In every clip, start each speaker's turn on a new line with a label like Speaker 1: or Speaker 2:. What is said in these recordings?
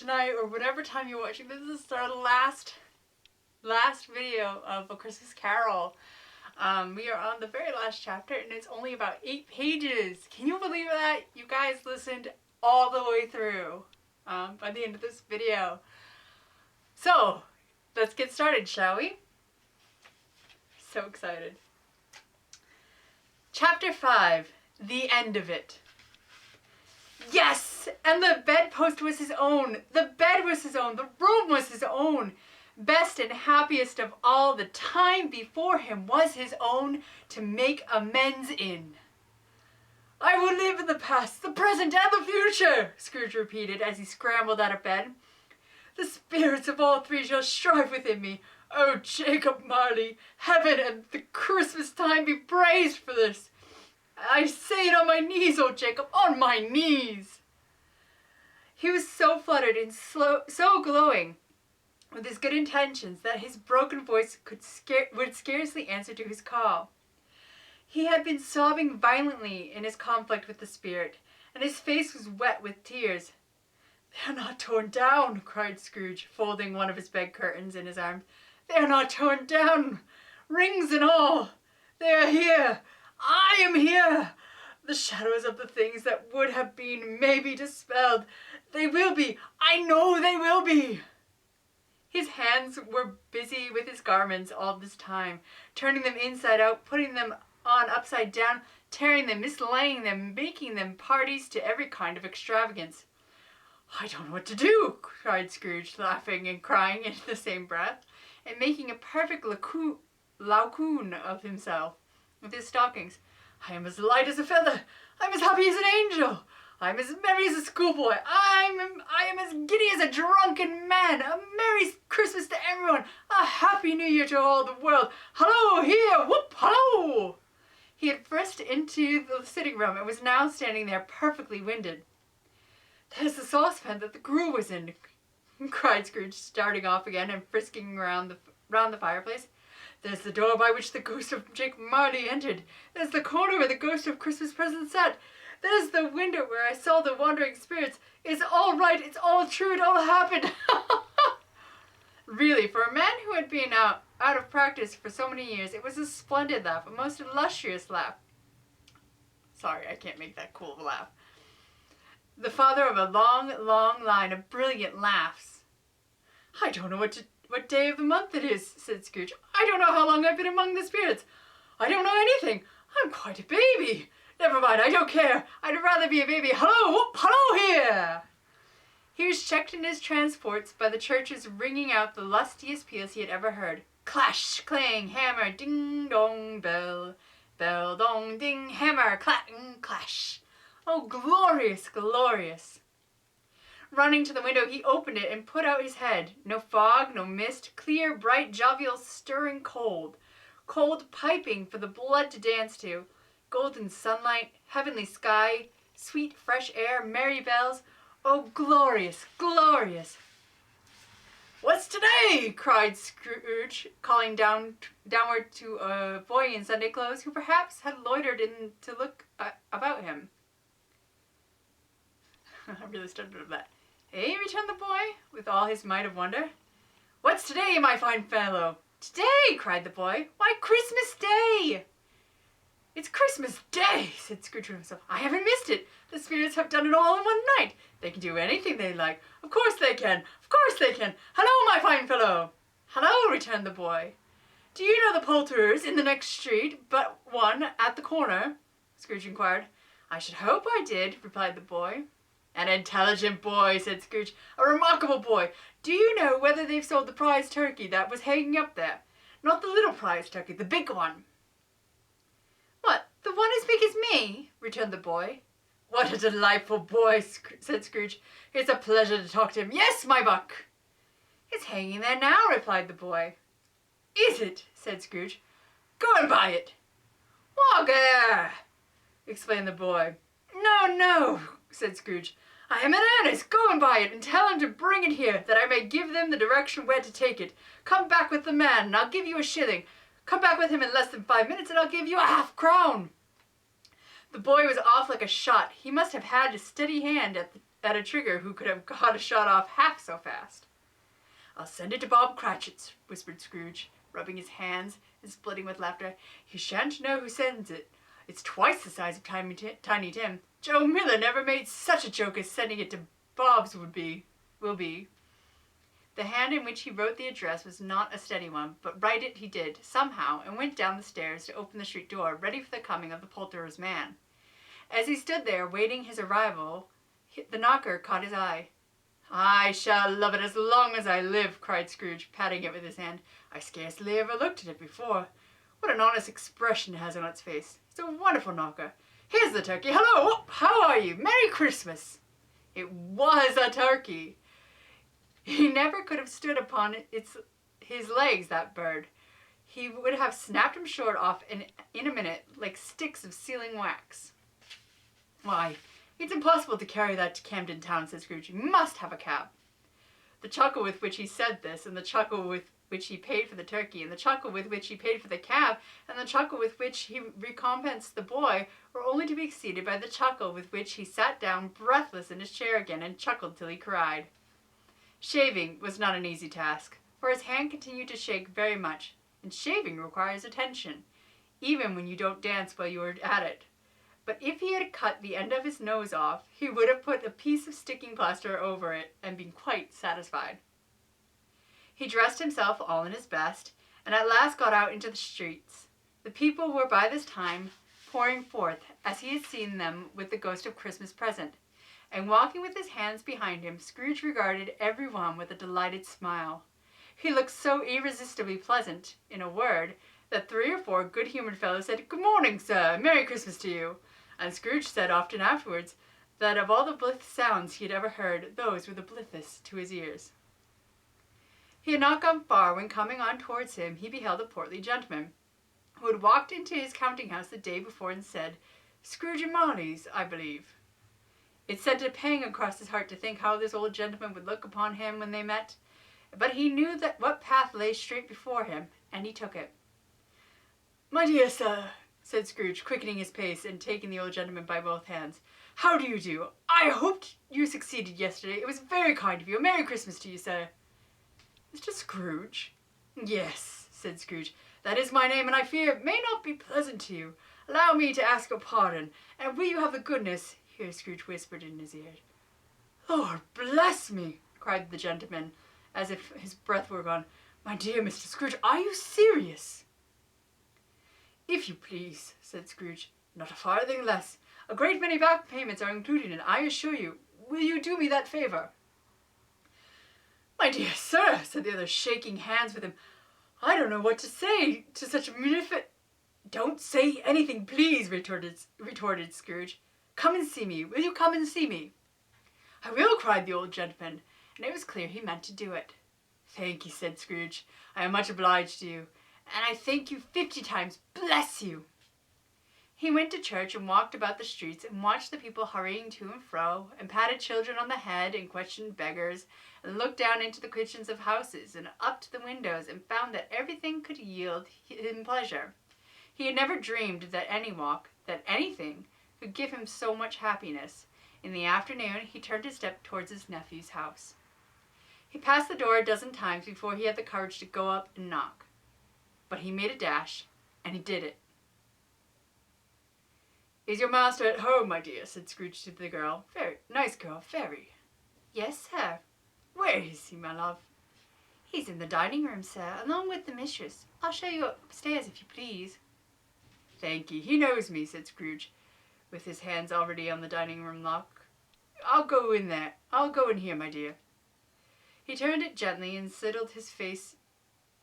Speaker 1: tonight or whatever time you're watching. This is our last video of A Christmas Carol. We are on the very last chapter and it's only about 8 pages. Can you believe that? You guys listened all the way through by the end of this video. So, let's get started, shall we? So excited. Chapter 5, The End of It. Yes! And the bedpost was his own. The bed was his own. The room was his own. Best and happiest of all, the time before him was his own to make amends in. I will live in the past, the present, and the future, Scrooge repeated as he scrambled out of bed. The spirits of all three shall strive within me. Oh, Jacob Marley, heaven and the Christmas time be praised for this. I say it on my knees, oh Jacob, on my knees. He was so fluttered and so glowing with his good intentions that his broken voice would scarcely answer to his call. He had been sobbing violently in his conflict with the spirit, and his face was wet with tears. "They are not torn down," cried Scrooge, folding one of his bed curtains in his arms. "They are not torn down, rings and all. They are here. I am here. The shadows of the things that would have been may be dispelled. They will be. I know they will be." His hands were busy with his garments all this time, turning them inside out, putting them on upside down, tearing them, mislaying them, making them parties to every kind of extravagance. "I don't know what to do," cried Scrooge, laughing and crying in the same breath, and making a perfect laocoon of himself with his stockings. "I am as light as a feather. I'm as happy as an angel. I'm as merry as a schoolboy. I am as giddy as a drunken man. A merry Christmas to everyone. A happy New Year to all the world. Hello here, whoop, hello!" He had burst into the sitting room and was now standing there perfectly winded. "There's the saucepan that the gruel was in," cried Scrooge, starting off again and frisking round the fireplace. "There's the door by which the ghost of Jacob Marley entered. There's the corner where the ghost of Christmas present sat. There's the window where I saw the wandering spirits. It's all right. It's all true. It all happened." Really, for a man who had been out of practice for so many years, it was a splendid laugh, a most illustrious laugh. Sorry, I can't make that cool of a laugh. The father of a long, long line of brilliant laughs. "I don't know what day of the month it is," said Scrooge. "I don't know how long I've been among the spirits. I don't know anything. I'm quite a baby. Never mind, I don't care. I'd rather be a baby. Hello, whoop, hello here!" He was checked in his transports by the churches ringing out the lustiest peals he had ever heard. Clash, clang, hammer, ding, dong, bell. Bell, dong, ding, hammer, clang, clash. Oh, glorious, glorious. Running to the window, he opened it and put out his head. No fog, no mist, clear, bright, jovial, stirring cold. Cold piping for the blood to dance to. Golden sunlight, heavenly sky, sweet fresh air, merry bells. Oh, glorious, glorious. "What's today?" cried Scrooge, calling downward to a boy in Sunday clothes who perhaps had loitered in to look about him. I really started with that. "Eh?" returned the boy, with all his might of wonder. "What's today, my fine fellow?" "Today!" cried the boy. "Why, Christmas Day!" "It's Christmas Day," said Scrooge to himself. "I haven't missed it. The spirits have done it all in one night. They can do anything they like. Of course they can. Of course they can. Hello, my fine fellow." "Hello," returned the boy. "Do you know the poulterers in the next street but one at the corner?" Scrooge inquired. "I should hope I did," replied the boy. "An intelligent boy," said Scrooge. "A remarkable boy. Do you know whether they've sold the prize turkey that was hanging up there? Not the little prize turkey, the big one." "What, the one as big as me?" returned the boy. "What a delightful boy," said Scrooge. "It's a pleasure to talk to him. Yes, my buck." "It's hanging there now," replied the boy. "Is it?" said Scrooge. "Go and buy it." "Walk there," exclaimed the boy. No, said Scrooge. "I am in earnest. Go and buy it, and tell him to bring it here, that I may give them the direction where to take it. Come back with the man, and I'll give you a shilling. Come back with him in less than 5 minutes, and I'll give you a half-crown." The boy was off like a shot. He must have had a steady hand at at a trigger who could have got a shot off half so fast. "I'll send it to Bob Cratchit's," whispered Scrooge, rubbing his hands and splitting with laughter. "He shan't know who sends it. It's twice the size of Tiny Tim. Joe Miller never made such a joke as sending it to Bob's will be. The hand in which he wrote the address was not a steady one, but write it he did, somehow, and went down the stairs to open the street door, ready for the coming of the poulterer's man. As he stood there, waiting his arrival, the knocker caught his eye. "I shall love it as long as I live," cried Scrooge, patting it with his hand. "I scarcely ever looked at it before. What an honest expression it has on its face. It's a wonderful knocker. Here's the turkey. Hello! How are you? Merry Christmas!" It was a turkey. He never could have stood upon his legs, that bird. He would have snapped him short off in a minute, like sticks of sealing wax. "Why, it's impossible to carry that to Camden Town," said Scrooge. "You must have a cab." The chuckle with which he said this, and the chuckle with which he paid for the turkey, and the chuckle with which he paid for the cab, and the chuckle with which he recompensed the boy, were only to be exceeded by the chuckle with which he sat down breathless in his chair again and chuckled till he cried. Shaving was not an easy task, for his hand continued to shake very much, and shaving requires attention, even when you don't dance while you are at it. But if he had cut the end of his nose off, he would have put a piece of sticking plaster over it and been quite satisfied. He dressed himself all in his best, and at last got out into the streets. The people were by this time pouring forth, as he had seen them with the ghost of Christmas present, and walking with his hands behind him, Scrooge regarded every one with a delighted smile. He looked so irresistibly pleasant, in a word, that 3 or 4 good-humoured fellows said, "Good morning, sir, Merry Christmas to you," and Scrooge said often afterwards that of all the blithe sounds he had ever heard, those were the blithest to his ears. He had not gone far when, coming on towards him, he beheld a portly gentleman, who had walked into his counting-house the day before and said, "Scrooge and Marley's, I believe." It sent a pang across his heart to think how this old gentleman would look upon him when they met, but he knew that what path lay straight before him, and he took it. "My dear sir," said Scrooge, quickening his pace and taking the old gentleman by both hands, "how do you do? I hoped you succeeded yesterday. It was very kind of you. A Merry Christmas to you, sir." "Mr. Scrooge?" "Yes," said Scrooge. "That is my name, and I fear it may not be pleasant to you. Allow me to ask your pardon, and will you have the goodness—" Here Scrooge whispered in his ear. "Lord bless me!" cried the gentleman, as if his breath were gone. "My dear Mr. Scrooge, are you serious?" "If you please," said Scrooge. "Not a farthing less. A great many back payments are included, and I assure you, will you do me that favour?" "My dear sir," said the other, shaking hands with him, "I don't know what to say to such a munificent—" "Don't say anything, please," retorted Scrooge. "Come and see me. Will you come and see me?" "I will," cried the old gentleman, and it was clear he meant to do it. "Thank you," said Scrooge. "I am much obliged to you, and I thank you 50 times. Bless you!" He went to church and walked about the streets and watched the people hurrying to and fro, and patted children on the head and questioned beggars, and looked down into the kitchens of houses and up to the windows and found that everything could yield him pleasure. He had never dreamed that any walk, that anything, could give him so much happiness. In the afternoon he turned his step towards his nephew's house. He passed the door a dozen times before he had the courage to go up and knock. But he made a dash, and he did it. "Is your master at home, my dear?" said Scrooge to the girl. "Very nice girl, very." "Yes, sir." "Where is he, my love?" "He's in the dining room, sir, along with the mistress. I'll show you upstairs, if you please." "Thank ye. He knows me," said Scrooge, with his hands already on the dining room lock. "I'll go in there. I'll go in here, my dear." He turned it gently and sidled his face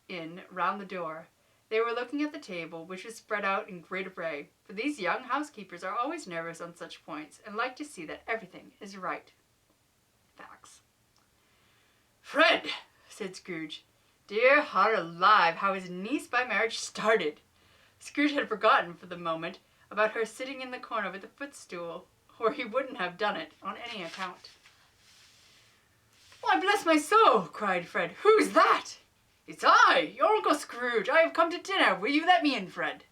Speaker 1: in round the door. They were looking at the table, which was spread out in great array, for these young housekeepers are always nervous on such points, and like to see that everything is right. Facts. "Fred," said Scrooge. Dear heart alive, how his niece by marriage started! Scrooge had forgotten for the moment about her sitting in the corner with the footstool, or he wouldn't have done it on any account. "Why, bless my soul!" cried Fred. "Who's that?" "It's I, your Uncle Scrooge. I have come to dinner. Will you let me in, Fred?"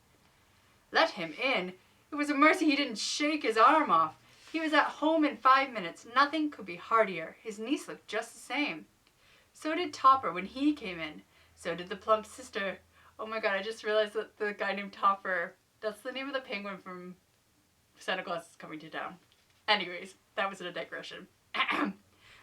Speaker 1: Let him in? It was a mercy he didn't shake his arm off. He was at home in 5 minutes. Nothing could be heartier. His niece looked just the same. So did Topper when he came in. So did the plump sister. Oh my god, I just realized that the guy named Topper, that's the name of the penguin from Santa Claus is Coming to Town. Anyways, that was a digression.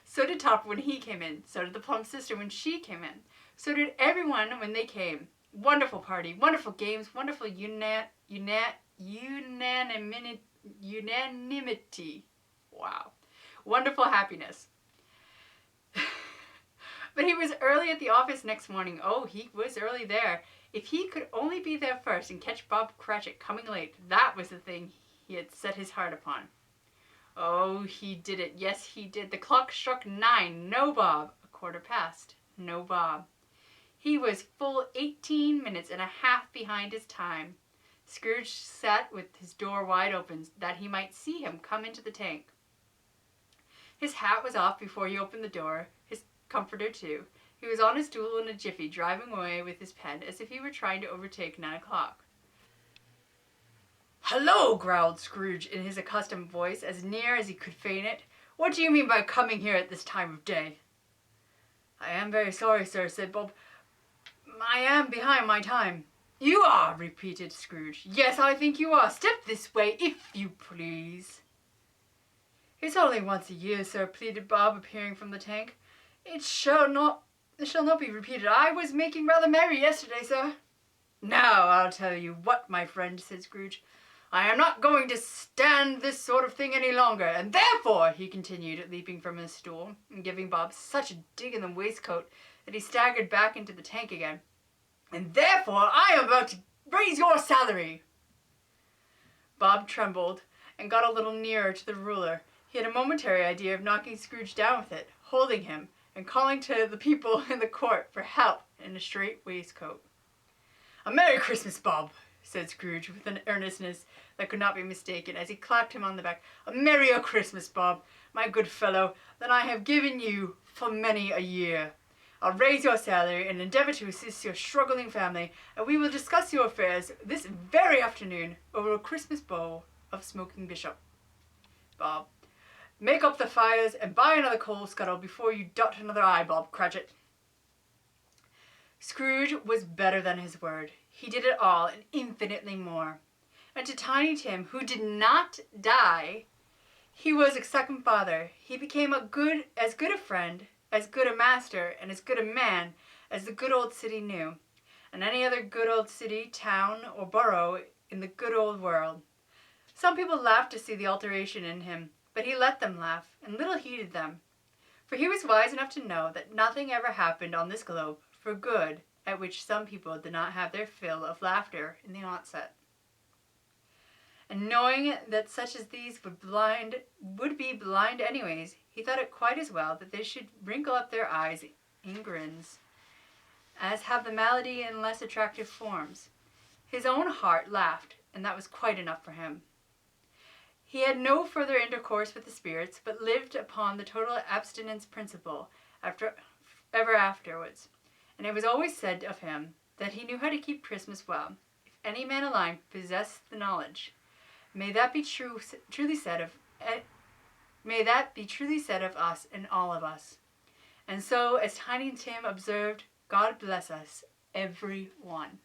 Speaker 1: So did Topper when he came in. So did the plump sister when she came in. So did everyone when they came. Wonderful party, wonderful games, wonderful unanimity. Wow. Wonderful happiness. But he was early at the office next morning. Oh, he was early there. If he could only be there first and catch Bob Cratchit coming late, that was the thing he had set his heart upon. Oh, he did it. Yes, he did. The clock struck 9. No Bob. 1/4 past. No Bob. He was full 18 minutes and a half behind his time. Scrooge sat with his door wide open that he might see him come into the tank. His hat was off before he opened the door, his comforter too. He was on his stool in a jiffy, driving away with his pen as if he were trying to overtake 9 o'clock. "Hello," growled Scrooge in his accustomed voice, as near as he could feign it. "What do you mean by coming here at this time of day?" "I am very sorry, sir," said Bob. "I am behind my time." "You are," repeated Scrooge. "Yes, I think you are. Step this way, if you please." "It's only once a year, sir," pleaded Bob, appearing from the tank. It shall not be repeated. I was making rather merry yesterday, sir." "Now, I'll tell you what, my friend," said Scrooge. "I am not going to stand this sort of thing any longer, and therefore," he continued, leaping from his stool, and giving Bob such a dig in the waistcoat that he staggered back into the tank again, "and therefore I am about to raise your salary." Bob trembled, and got a little nearer to the ruler. He had a momentary idea of knocking Scrooge down with it, holding him, and calling to the people in the court for help in a straight waistcoat. "A Merry Christmas, Bob," said Scrooge with an earnestness that could not be mistaken, as he clapped him on the back. "A merrier Christmas, Bob, my good fellow, than I have given you for many a year. I'll raise your salary and endeavour to assist your struggling family, and we will discuss your affairs this very afternoon over a Christmas bowl of smoking bishop. Bob, make up the fires and buy another coal scuttle before you dot another I, Bob Cratchit." Scrooge was better than his word. He did it all and infinitely more. And to Tiny Tim, who did not die, he was a second father. He became as good a friend, as good a master, and as good a man as the good old city knew, and any other good old city, town, or borough in the good old world. Some people laughed to see the alteration in him, but he let them laugh, and little heeded them. For he was wise enough to know that nothing ever happened on this globe for good at which some people did not have their fill of laughter in the onset. And knowing that such as these would be blind anyways, he thought it quite as well that they should wrinkle up their eyes in grins, as have the malady in less attractive forms. His own heart laughed, and that was quite enough for him. He had no further intercourse with the spirits, but lived upon the total abstinence principle ever afterwards. And it was always said of him that he knew how to keep Christmas well, if any man alive possessed the knowledge. May that be truly said of us and all of us. And so, as Tiny Tim observed, God bless us, every one.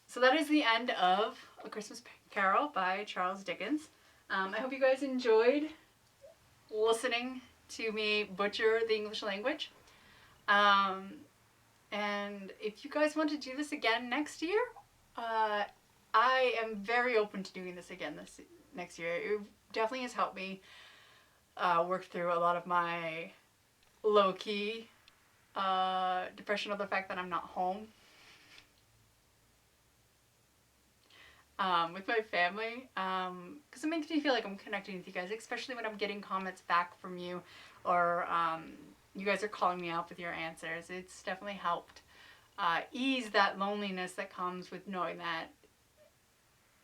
Speaker 1: So that is the end of A Christmas Carol by Charles Dickens. I hope you guys enjoyed listening to me butcher the English language. And if you guys want to do this again next year, I am very open to doing this again next year. It definitely has helped me work through a lot of my low-key depression of the fact that I'm not home with my family, because it makes me feel like I'm connecting with you guys, especially when I'm getting comments back from you, or you guys are calling me out with your answers. It's definitely helped ease that loneliness that comes with knowing that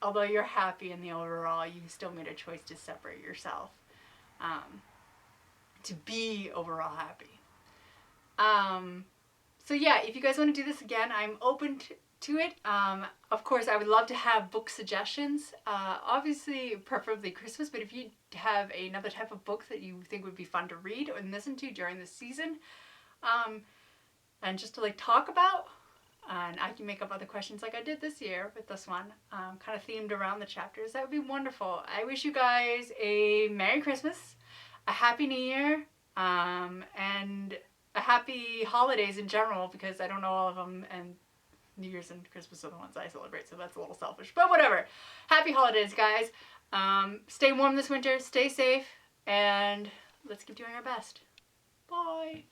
Speaker 1: although you're happy in the overall, you still made a choice to separate yourself to be overall happy. So yeah, if you guys want to do this again, I'm open to it. Of course, I would love to have book suggestions. Obviously, preferably Christmas, but if you have another type of book that you think would be fun to read or listen to during the season, and just to like talk about, and I can make up other questions like I did this year with this one, kind of themed around the chapters, that would be wonderful. I wish you guys a Merry Christmas, a Happy New Year, and a happy holidays in general, because I don't know all of them, and New Year's and Christmas are the ones I celebrate, so that's a little selfish, but whatever. Happy holidays, guys. Stay warm this winter, stay safe, and let's keep doing our best. Bye.